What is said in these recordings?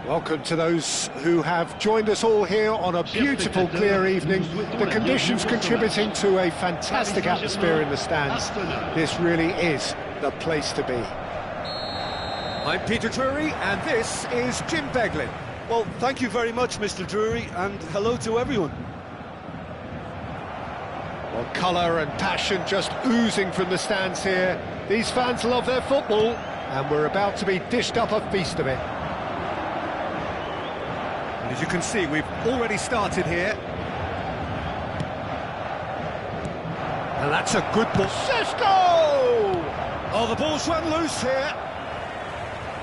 Welcome to those who have joined us all here on a beautiful, clear evening. The conditions contributing to a fantastic atmosphere in the stands. This really is the place to be. I'm Peter Drury, and this is Jim Beglin. Well, thank you very much, Mr. Drury, and hello to everyone. Well, colour and passion just oozing from the stands here. These fans love their football, and we're about to be dished up a feast of it. And as you can see, we've already started here. And that's a good ball. Sesko! Oh, the ball's run loose here.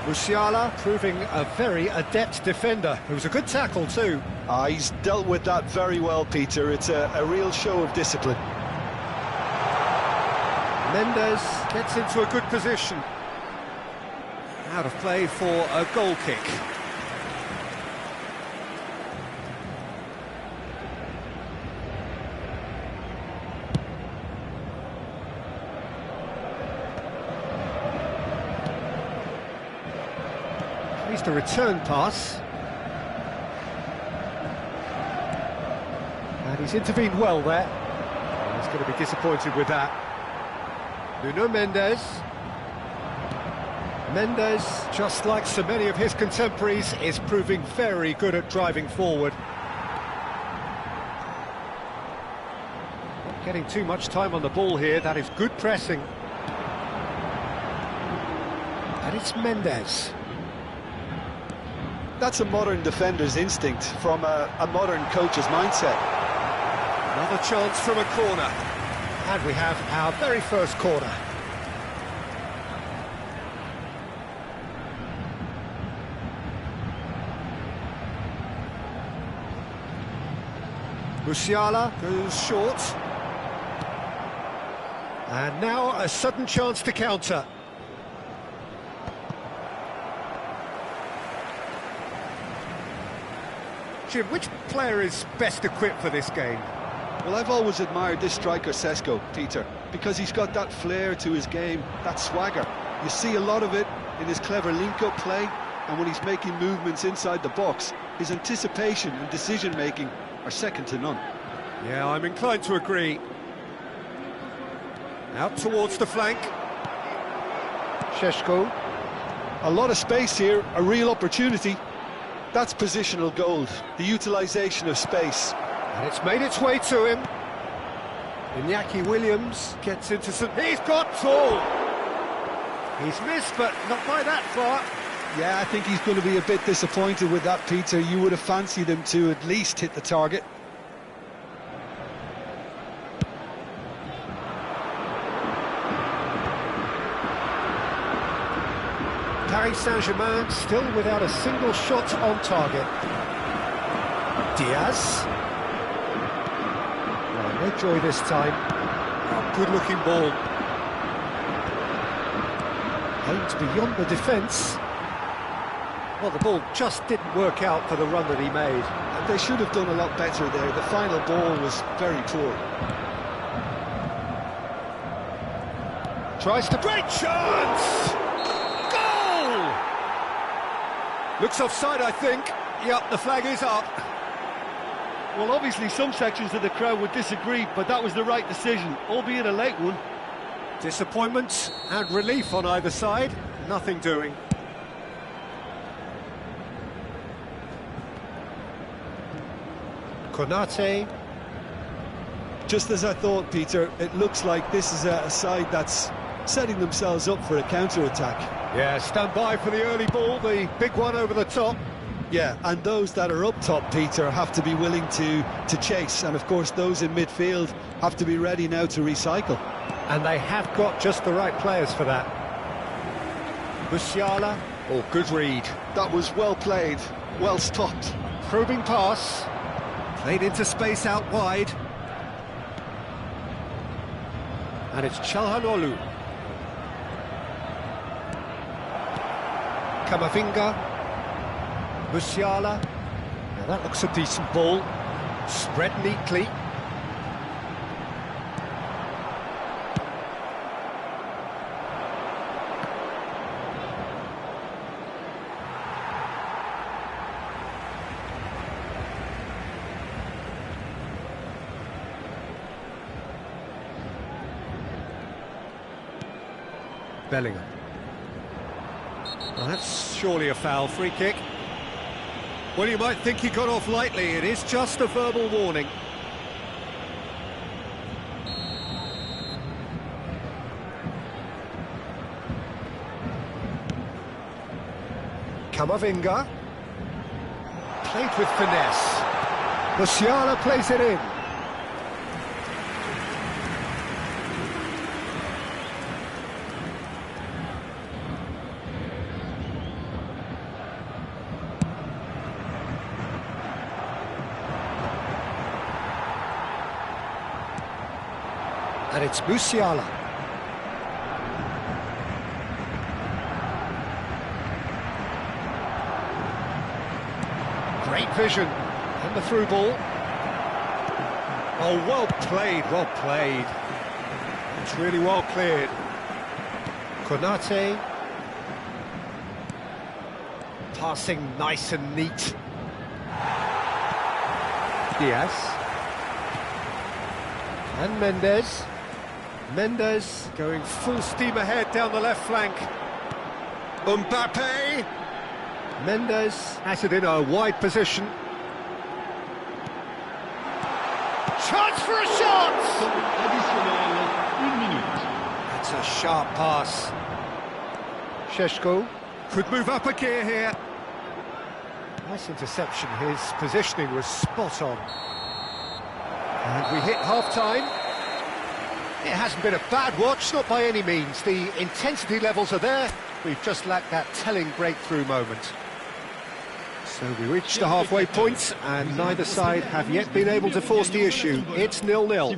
Musiala proving a very adept defender. It was a good tackle too. He's dealt with that very well, Peter. It's a real show of discipline. Mendes gets into a good position. Out of play for a goal kick. The return pass, and he's intervened well there. He's going to be disappointed with that. Nuno Mendes, just like so many of his contemporaries, is proving very good at driving forward. Not getting too much time on the ball here. That is good pressing, and it's Mendes. That's a modern defender's instinct from a modern coach's mindset. Another chance from a corner. And we have our very first corner. Musiala goes short. And now a sudden chance to counter. Jim, which player is best equipped for this game? Well, I've always admired this striker, Sesko, Peter, because he's got that flair to his game, that swagger. You see a lot of it in his clever link-up play, and when he's making movements inside the box, his anticipation and decision-making are second to none. Yeah, I'm inclined to agree. Out towards the flank. Sesko. A lot of space here, a real opportunity. That's positional gold, the utilisation of space. And it's made its way to him. Iñaki Williams gets into some... He's got tall! He's missed, but not by that far. Yeah, I think he's going to be a bit disappointed with that, Peter. You would have fancied him to at least hit the target. Paris Saint-Germain still without a single shot on target. Diaz. Oh, no joy this time. Oh, good-looking ball. Aimed beyond the defence. Well, the ball just didn't work out for the run that he made. And they should have done a lot better there. The final ball was very poor. Tries to... Great chance! Looks offside, I think. Yep, the flag is up. Well, obviously some sections of the crowd would disagree, but that was the right decision, albeit a late one. Disappointment and relief on either side. Nothing doing. Konate. Just as I thought, Peter, it looks like this is a side that's setting themselves up for a counter-attack. Yeah, stand by for the early ball, the big one over the top. Yeah, and those that are up top, Peter, have to be willing to chase. And, of course, those in midfield have to be ready now to recycle. And they have got just the right players for that. Musiala. Oh, good read. That was well played, well stopped. Probing pass. Played into space out wide. And it's Çalhanoğlu. Camavinga, Musiala. Now that looks a decent ball. Spread neatly. Bellingham. Well, that's surely a foul. Free kick. Well, you might think he got off lightly. It is just a verbal warning. Camavinga. Played with finesse. Musiala plays it in. And it's Musiala. Great vision. And the through ball. Oh, well played, well played. It's really well cleared. Konate. Passing nice and neat. Diaz. And Mendes. Mendes going full steam ahead down the left flank. Mbappe. Mendes has it in a wide position. Chance for a shot! That's a sharp pass. Šeško could move up a gear here. Nice interception, his positioning was spot on. And we hit half-time. It hasn't been a bad watch, not by any means. The intensity levels are there. We've just lacked that telling breakthrough moment. So we reached the halfway point, and neither side have yet been able to force the issue. It's 0-0.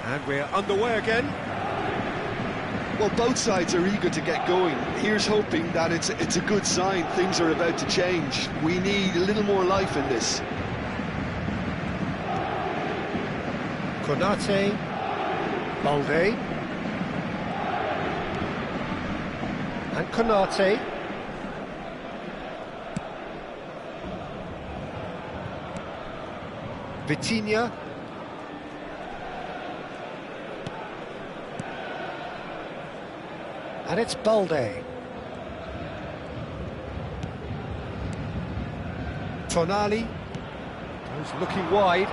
And we're underway again. Well, both sides are eager to get going. Here's hoping that it's a good sign. Things are about to change. We need a little more life in this. Konate. Balde. And Konate. Vitinha. And it's Balde. Tonali goes looking wide.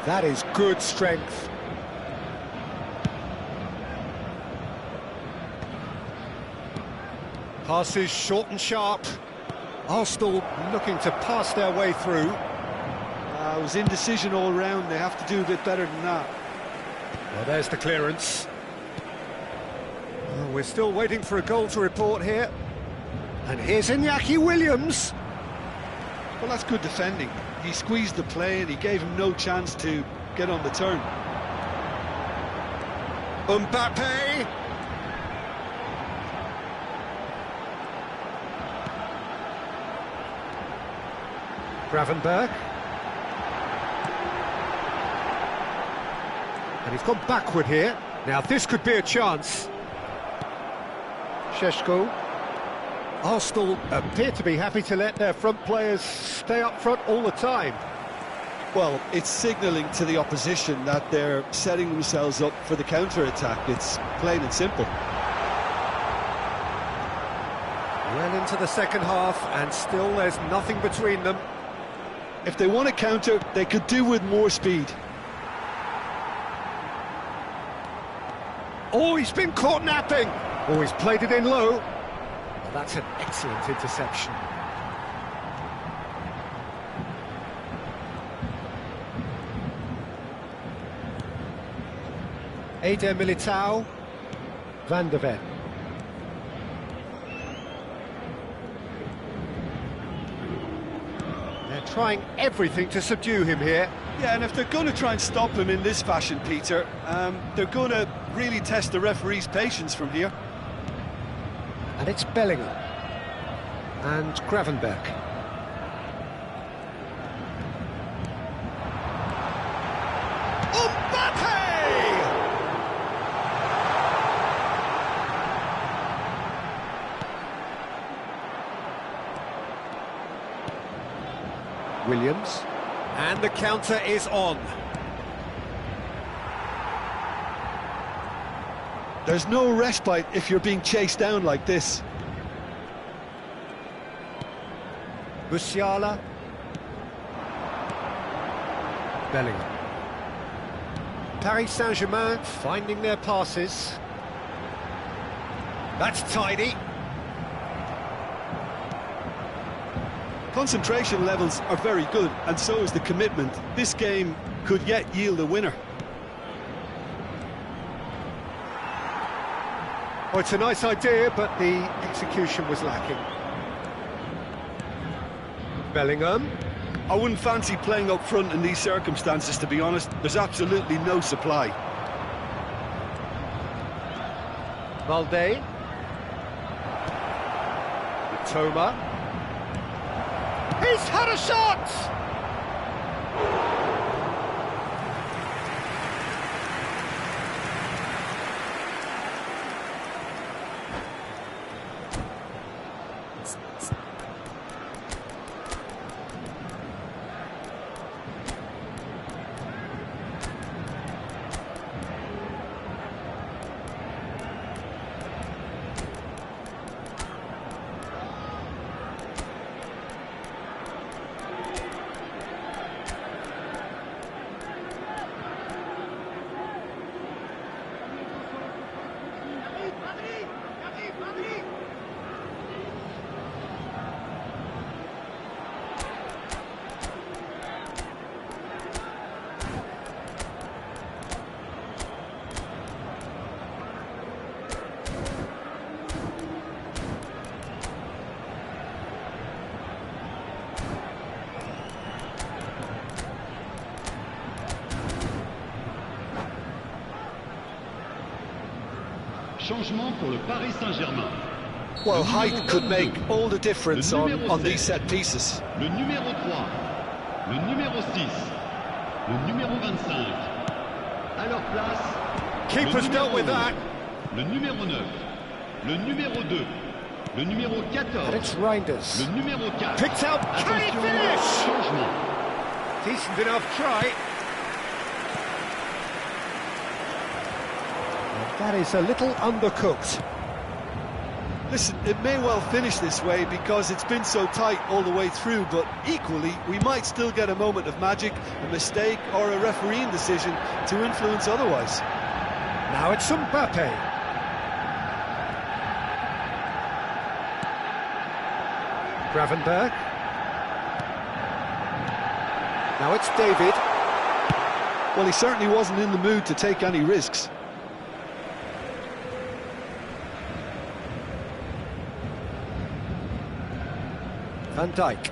That is good strength. Passes short and sharp. Arsenal looking to pass their way through. It was indecision all round. They have to do a bit better than that. Well, there's the clearance. Well, we're still waiting for a goal to report here. And here's Iñaki Williams. Well, that's good defending. He squeezed the play and he gave him no chance to get on the turn. Mbappe. Gravenberch. And he's gone backward here. Now this could be a chance. Šeško. Arsenal appear to be happy to let their front players stay up front all the time. Well, it's signalling to the opposition that they're setting themselves up for the counter-attack. It's plain and simple. Well into the second half, and still there's nothing between them. If they want to counter, they could do with more speed. Oh, he's been caught napping. Oh, he's played it in low. Well, that's an excellent interception. Eder Militao, Van der Ven. They're trying everything to subdue him here. Yeah, and if they're going to try and stop him in this fashion, Peter, they're going to really test the referee's patience from here. And it's Bellingham and Gravenberch. Williams, and the counter is on. There's no respite if you're being chased down like this. Musiala. Bellingham. Paris Saint-Germain finding their passes. That's tidy. Concentration levels are very good, and so is the commitment. This game could yet yield a winner. Well, it's a nice idea, but the execution was lacking. Bellingham. I wouldn't fancy playing up front in these circumstances, to be honest. There's absolutely no supply. Valde. Toma. He's had a shot! Changement pour le Paris Saint-Germain. Well, height could make all the difference on these set pieces. Le numéro 3, le numéro 6, le numéro 25. À leur place, Keeper's dealt with that. Le numéro 9, le numéro 2, le numéro 14. And it's Reinders. Le numéro 4. Picked out. Can he finish? Changement. Decent enough try. That is a little undercooked. Listen, it may well finish this way because it's been so tight all the way through, but equally, we might still get a moment of magic, a mistake, or a refereeing decision to influence otherwise. Now it's Mbappe. Gravenberch. Now it's David. Well, he certainly wasn't in the mood to take any risks. Van Dijk.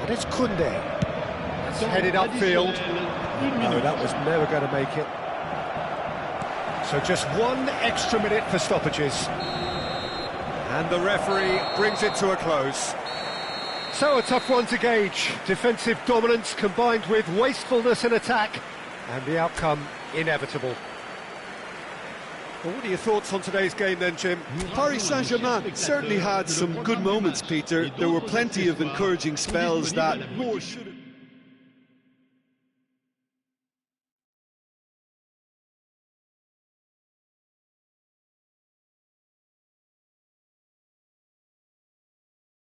And it's Koundé. That's headed upfield. No, that was never going to make it. So just 1 extra minute for stoppages. And the referee brings it to a close. So a tough one to gauge. Defensive dominance combined with wastefulness in attack. And the outcome inevitable. Well, what are your thoughts on today's game then, Jim? Paris Saint-Germain certainly had some good moments, Peter. There were plenty of encouraging spells that more should have...